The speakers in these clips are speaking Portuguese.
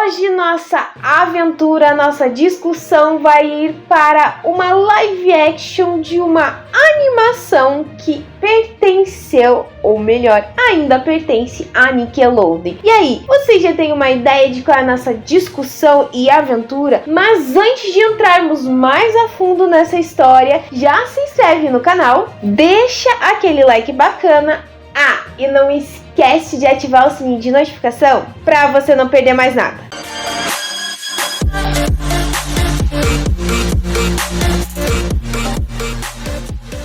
Hoje nossa aventura, nossa discussão vai ir para uma live action de uma animação que pertenceu, ou melhor, ainda pertence à Nickelodeon. E aí, vocês já têm uma ideia de qual é a nossa discussão e aventura? Mas antes de entrarmos mais a fundo nessa história, já se inscreve no canal, deixa aquele like bacana. E não esquece de ativar o sininho de notificação para você não perder mais nada.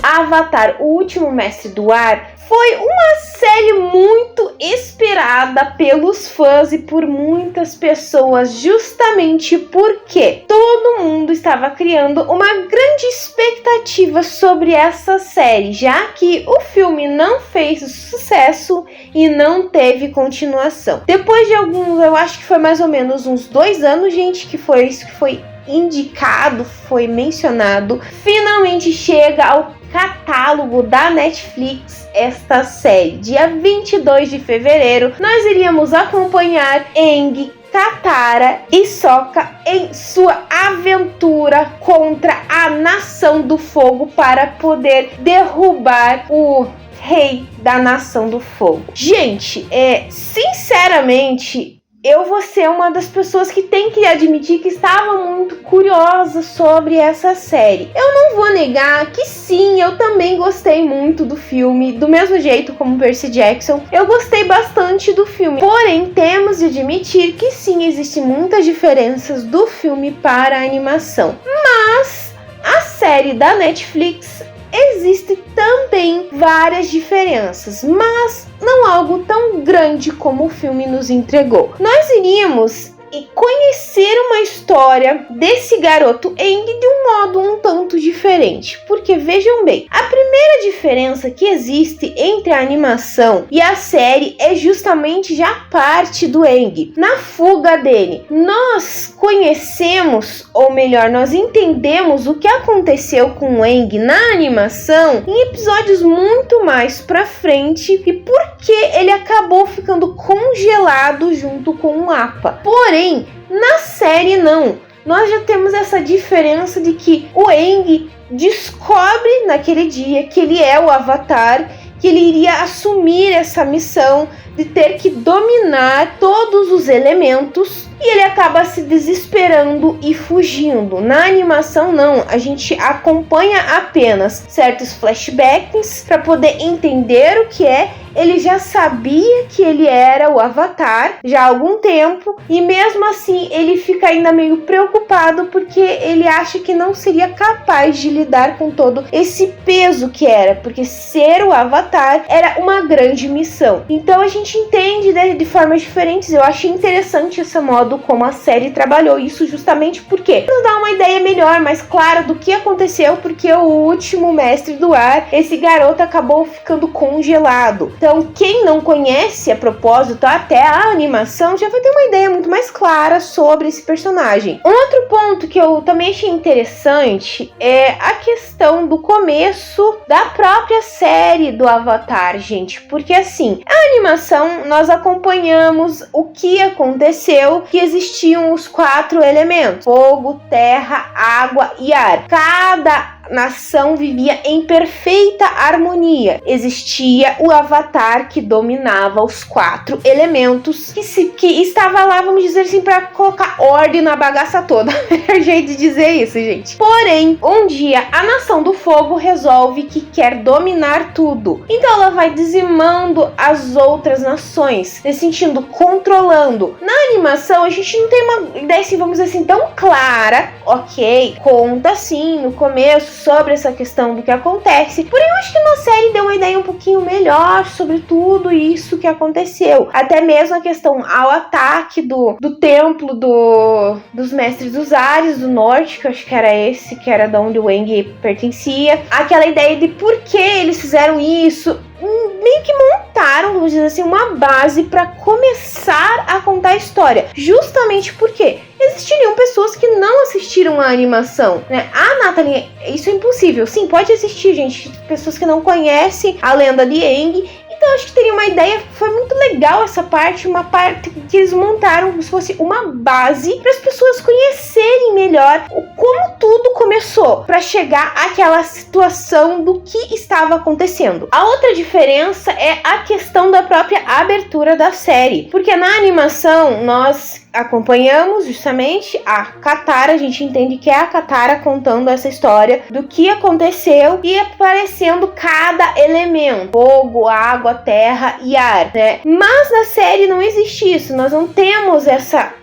Avatar, o Último Mestre do Ar, foi uma série muito esperada pelos fãs e por muitas pessoas, justamente porque todo mundo estava criando uma grande expectativa sobre essa série, já que o filme não fez sucesso e não teve continuação. Depois de eu acho que foi mais ou menos uns 2 anos, gente, que foi isso que foi indicado, foi mencionado, finalmente chega ao catálogo da Netflix esta série. Dia 22 de fevereiro, nós iríamos acompanhar Aang, Katara e Sokka em sua aventura contra a Nação do Fogo para poder derrubar o rei da Nação do Fogo. Gente, sinceramente, eu vou ser uma das pessoas que tem que admitir que estava muito curiosa sobre essa série. Eu não vou negar que sim, eu também gostei muito do filme, do mesmo jeito como Percy Jackson. Eu gostei bastante do filme, porém temos de admitir que sim, existem muitas diferenças do filme para a animação. Mas a série da Netflix existem também várias diferenças, mas não algo tão grande como o filme nos entregou. Nós iríamos conhecer uma história desse garoto Aang de um modo um tanto diferente, porque vejam bem, a primeira diferença que existe entre a animação e a série é justamente já parte do Aang. Na fuga dele, nós conhecemos, ou melhor, nós entendemos o que aconteceu com o Aang na animação em episódios muito mais pra frente e por que ele acabou ficando congelado junto com o Appa. Porém, na série não. Nós já temos essa diferença de que o Aang descobre naquele dia que ele é o Avatar, que ele iria assumir essa missão de ter que dominar todos os elementos e ele acaba se desesperando e fugindo. Na animação não, a gente acompanha apenas certos flashbacks para poder entender o que é. Ele já sabia que ele era o Avatar já há algum tempo e mesmo assim ele fica ainda meio preocupado porque ele acha que não seria capaz de lidar com todo esse peso que era, porque ser o Avatar era uma grande missão. Então a gente entende de formas diferentes. Eu achei interessante esse modo como a série trabalhou isso, justamente porque nos dá uma ideia melhor, mais clara do que aconteceu, porque o último mestre do ar, esse garoto acabou ficando congelado. Então, quem não conhece a propósito até a animação já vai ter uma ideia muito mais clara sobre esse personagem. Um outro ponto que eu também achei interessante é a questão do começo da própria série do Avatar, gente. Porque assim, a animação nós acompanhamos o que aconteceu, que existiam os 4 elementos: fogo, terra, água e ar. Cada nação vivia em perfeita harmonia. Existia o Avatar que dominava os 4 elementos, que estava lá, vamos dizer assim, para colocar ordem na bagaça toda. É o jeito de dizer isso, gente. Porém, um dia a Nação do Fogo resolve que quer dominar tudo. Então ela vai dizimando as outras nações, se sentindo controlando. Na animação a gente não tem uma ideia, assim, vamos dizer assim, tão clara. Ok, conta assim no começo sobre essa questão do que acontece, porém eu acho que na série deu uma ideia um pouquinho melhor sobre tudo isso que aconteceu, até mesmo a questão ao ataque do templo dos mestres dos ares do norte, que eu acho que era esse, que era de onde o Aang pertencia, aquela ideia de por que eles fizeram isso, meio que montaram, vamos dizer assim, uma base para começar a contar a história, justamente porque existiriam pessoas que não assistiram a animação, né? A Nathalie, isso é impossível. Sim, pode existir, gente, pessoas que não conhecem a lenda de Aang e Então acho que teria uma ideia, foi muito legal essa parte, uma parte que eles montaram como se fosse uma base para as pessoas conhecerem melhor como tudo começou para chegar àquela situação do que estava acontecendo. A outra diferença é a questão da própria abertura da série, porque na animação nós acompanhamos justamente a Katara, a gente entende que é a Katara contando essa história do que aconteceu e aparecendo cada elemento, fogo, água, terra e ar, né? Mas na série não existe isso, nós não temos essa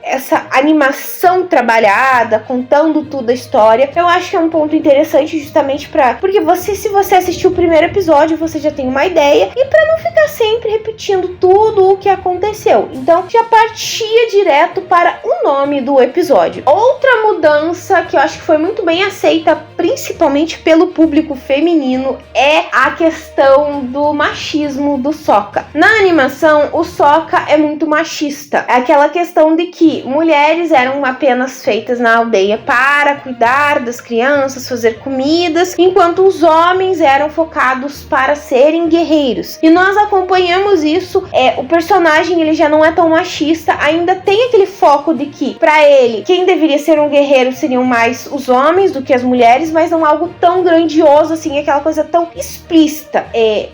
animação trabalhada, contando tudo a história. Eu acho que é um ponto interessante justamente porque se você assistiu o primeiro episódio, você já tem uma ideia e para não ficar sempre repetindo tudo o que aconteceu. Então já partia direto para o nome do episódio. Outra mudança que eu acho que foi muito bem aceita, principalmente pelo público feminino, é a questão do machismo do Sokka. Na animação, o Sokka é muito machista. É aquela questão de que mulheres eram apenas feitas na aldeia para cuidar das crianças, fazer comidas, enquanto os homens eram focados para serem guerreiros. E nós acompanhamos isso, o personagem ele já não é tão machista, ainda tem aquele foco de que, para ele, quem deveria ser um guerreiro seriam mais os homens do que as mulheres, mas não algo tão grandioso assim, aquela coisa tão explícita.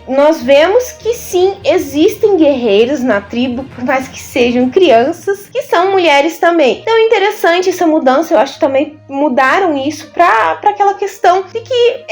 Nós vemos que sim, existem guerreiros na tribo, por mais que sejam crianças, que são mulheres também. Então é interessante essa mudança, eu acho que também mudaram isso para aquela questão de que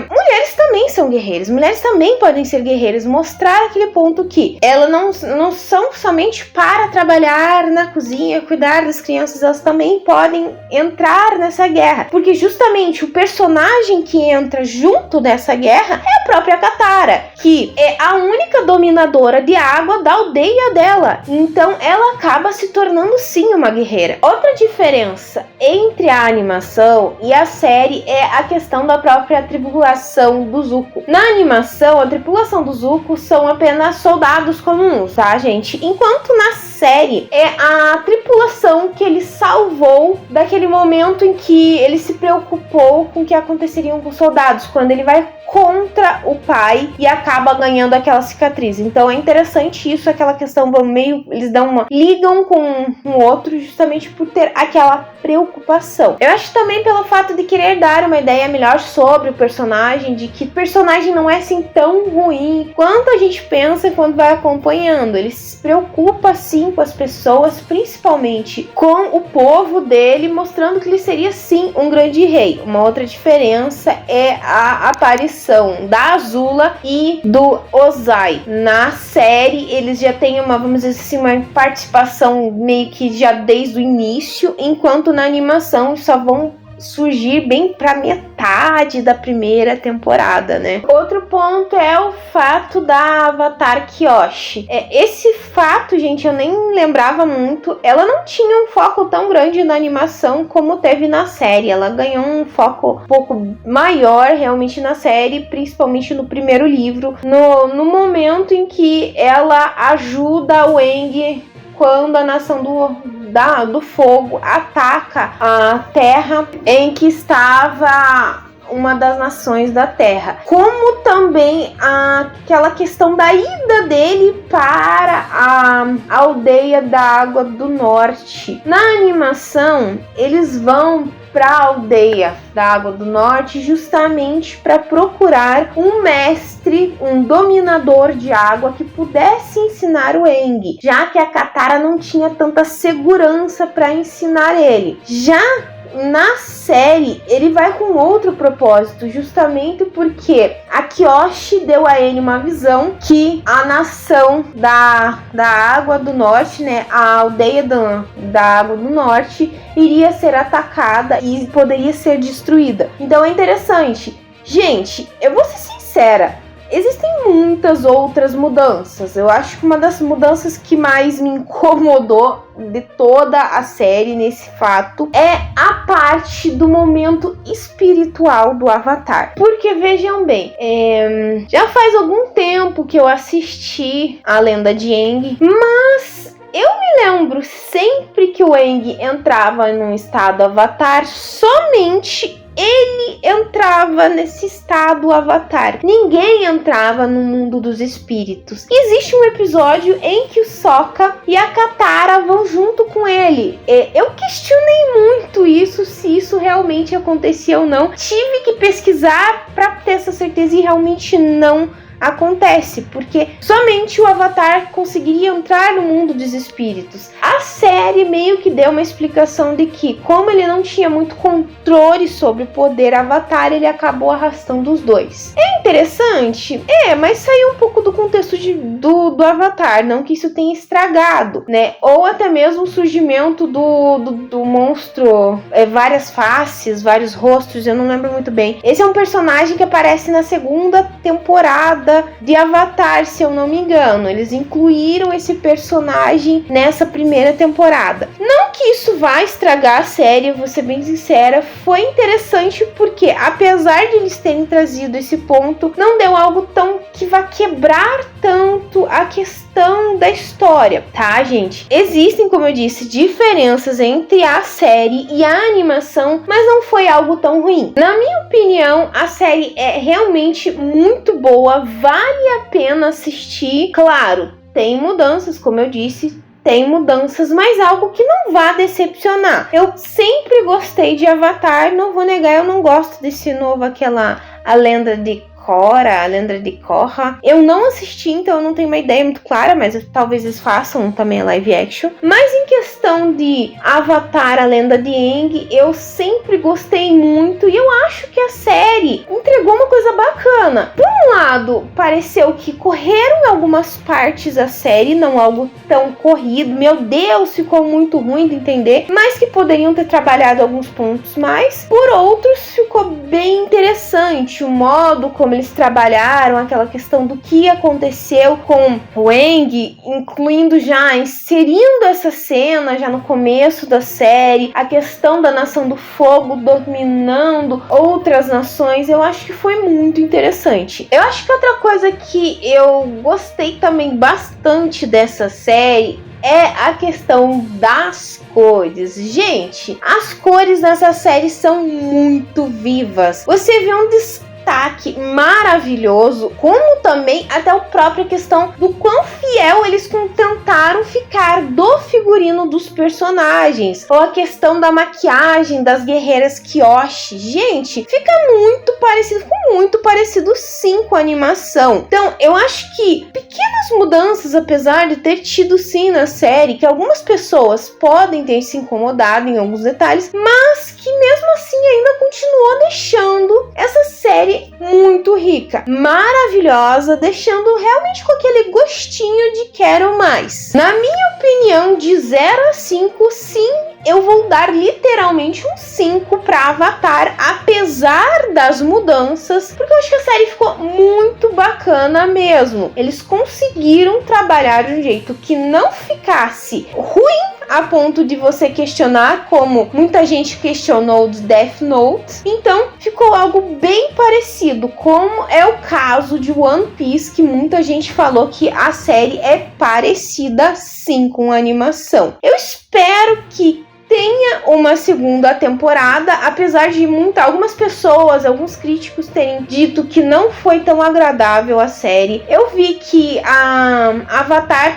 mulheres também são guerreiras, mulheres também podem ser guerreiras, mostrar aquele ponto que elas não são somente para trabalhar na cozinha, cuidar das crianças, elas também podem entrar nessa guerra, porque justamente o personagem que entra junto nessa guerra é a própria Katara, que é a única dominadora de água da aldeia dela, então ela acaba se tornando sim uma guerreira. Outra diferença entre a animação e a série é a questão da própria tripulação do Zuko. Na animação, a tripulação do Zuko são apenas soldados comuns, tá, gente? Enquanto na série é a tripulação que ele salvou daquele momento em que ele se preocupou com o que aconteceria com os soldados, quando ele vai contra o pai e acaba ganhando aquela cicatriz. Então é interessante isso, aquela questão eles ligam com um outro justamente por ter aquela preocupação. Eu acho também pelo fato de querer dar uma ideia melhor sobre o personagem, de que o personagem não é assim tão ruim quanto a gente pensa quando vai acompanhando. Ele se preocupa sim com as pessoas, principalmente com o povo dele, mostrando que ele seria sim um grande rei. Uma outra diferença é a aparição da Azula e do Ozai. Na série eles já têm vamos dizer assim, uma participação meio que já desde o início, enquanto na animação só vão surgir bem pra metade da primeira temporada, né? Outro ponto é o fato da Avatar Kyoshi. Esse fato, gente, eu nem lembrava muito. Ela não tinha um foco tão grande na animação como teve na série. Ela ganhou um foco um pouco maior realmente na série, principalmente no primeiro livro, no momento em que ela ajuda o Aang quando a nação do fogo ataca a terra em que estava uma das nações da terra, como também aquela questão da ida dele para a aldeia da Água do Norte. Na animação, eles vão para a aldeia da Água do Norte justamente para procurar um mestre, um dominador de água que pudesse ensinar o Aang, já que a Katara não tinha tanta segurança para ensinar ele. Já na série, ele vai com outro propósito, justamente porque a Kyoshi deu a ele uma visão que a nação da Água do Norte, né, a aldeia da Água do Norte, iria ser atacada e poderia ser destruída. Então é interessante. Gente, eu vou ser sincera, existem muitas outras mudanças. Eu acho que uma das mudanças que mais me incomodou de toda a série nesse fato é a parte do momento espiritual do Avatar. Porque vejam bem, já faz algum tempo que eu assisti a Lenda de Aang, mas Eu me lembro sempre que o Aang entrava num estado Avatar, somente ele entrava nesse estado Avatar. Ninguém entrava no mundo dos espíritos. Existe um episódio em que o Sokka e a Katara vão junto com ele. Eu questionei muito isso, se isso realmente acontecia ou não. Tive que pesquisar para ter essa certeza e realmente não acontece, porque somente o Avatar conseguiria entrar no mundo dos espíritos. A série meio que deu uma explicação de que, como ele não tinha muito controle sobre o poder Avatar, ele acabou arrastando os dois. É interessante? Mas saiu um pouco do contexto do Avatar, não que isso tenha estragado, né? Ou até mesmo o surgimento do monstro, várias faces, vários rostos, eu não lembro muito bem. Esse é um personagem que aparece na segunda temporada de Avatar, se eu não me engano. Eles incluíram esse personagem nessa primeira temporada. Não que isso vá estragar a série, vou ser bem sincera, foi interessante porque, apesar de eles terem trazido esse ponto, não deu algo tão que vá quebrar tanto a questão da história, tá, gente? Existem, como eu disse, diferenças entre a série e a animação, mas não foi algo tão ruim. Na minha opinião, a série é realmente muito boa, vale a pena assistir. Claro, tem mudanças, como eu disse, tem mudanças, mas algo que não vá decepcionar. Eu sempre gostei de Avatar, não vou negar, eu não gosto desse novo, a lenda de Korra, a lenda de Korra. Eu não assisti, então eu não tenho uma ideia muito clara, mas talvez eles façam também a live action. Mas em questão de Avatar, a lenda de Aang, eu sempre gostei muito e eu acho que a série entregou uma coisa bacana. Por um lado, pareceu que correram em algumas partes da série, não algo tão corrido. Meu Deus, ficou muito ruim de entender, mas que poderiam ter trabalhado alguns pontos mais. Por outros, ficou bem interessante o modo como eles trabalharam, aquela questão do que aconteceu com o Aang, incluindo já, inserindo essa cena já no começo da série, a questão da Nação do Fogo dominando outras nações. Eu acho que foi muito interessante. Eu acho que outra coisa que eu gostei também bastante dessa série é a questão das cores. Gente, as cores dessa série são muito vivas. Você vê um destaque maravilhoso, como também até a própria questão do quão fiel eles tentaram ficar do figurino dos personagens, ou a questão da maquiagem das guerreiras Kyoshi. Gente, fica muito parecido sim com a animação. Então, eu acho que pequenas mudanças, apesar de ter tido sim na série, que algumas pessoas podem ter se incomodado em alguns detalhes, mas que mesmo assim ainda continuou deixando essa série muito rica, maravilhosa, deixando realmente com aquele gostinho de quero mais. Na minha opinião, de 0 a 5, sim, eu vou dar literalmente um 5 para Avatar, apesar das mudanças, porque eu acho que a série ficou muito bacana mesmo. Eles conseguiram trabalhar de um jeito que não ficasse ruim a ponto de você questionar, como muita gente questionou do Death Note. Então ficou algo bem parecido, como é o caso de One Piece, que muita gente falou que a série é parecida sim com a animação. Eu espero que tenha uma segunda temporada, apesar de algumas pessoas, alguns críticos terem dito que não foi tão agradável a série. Eu vi que a Avatar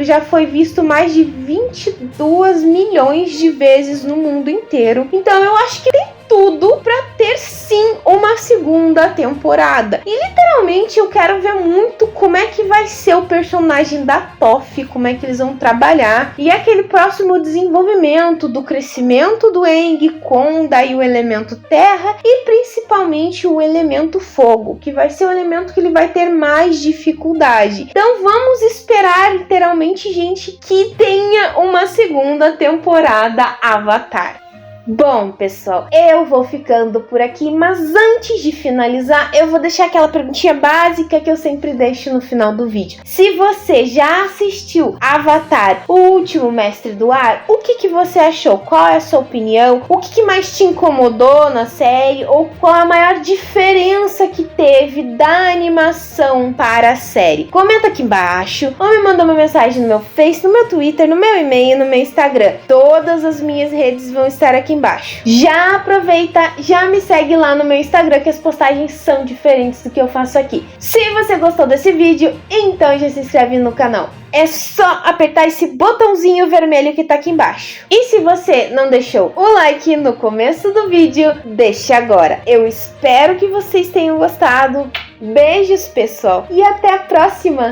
já foi visto mais de 22 milhões de vezes no mundo inteiro. Então eu acho que tem tudo para ter sim uma segunda temporada. E literalmente eu quero ver muito como é que vai ser o personagem da Toph, como é que eles vão trabalhar, e aquele próximo desenvolvimento do crescimento do Aang com daí o elemento terra e principalmente o elemento fogo, que vai ser o elemento que ele vai ter mais dificuldade. Então vamos esperar literalmente, gente, que tenha uma segunda temporada Avatar. Bom, pessoal, eu vou ficando por aqui, mas antes de finalizar, eu vou deixar aquela perguntinha básica que eu sempre deixo no final do vídeo. Se você já assistiu Avatar, o Último Mestre do Ar, o que você achou? Qual é a sua opinião? O que mais te incomodou na série? Ou qual a maior diferença que teve da animação para a série? Comenta aqui embaixo, ou me manda uma mensagem no meu Face, no meu Twitter, no meu e-mail, no meu Instagram. Todas as minhas redes vão estar aqui embaixo. Já aproveita, já me segue lá no meu Instagram, que as postagens são diferentes do que eu faço aqui. Se você gostou desse vídeo, então já se inscreve no canal. É só apertar esse botãozinho vermelho que tá aqui embaixo. E se você não deixou o like no começo do vídeo, deixe agora. Eu espero que vocês tenham gostado. Beijos, pessoal, e até a próxima!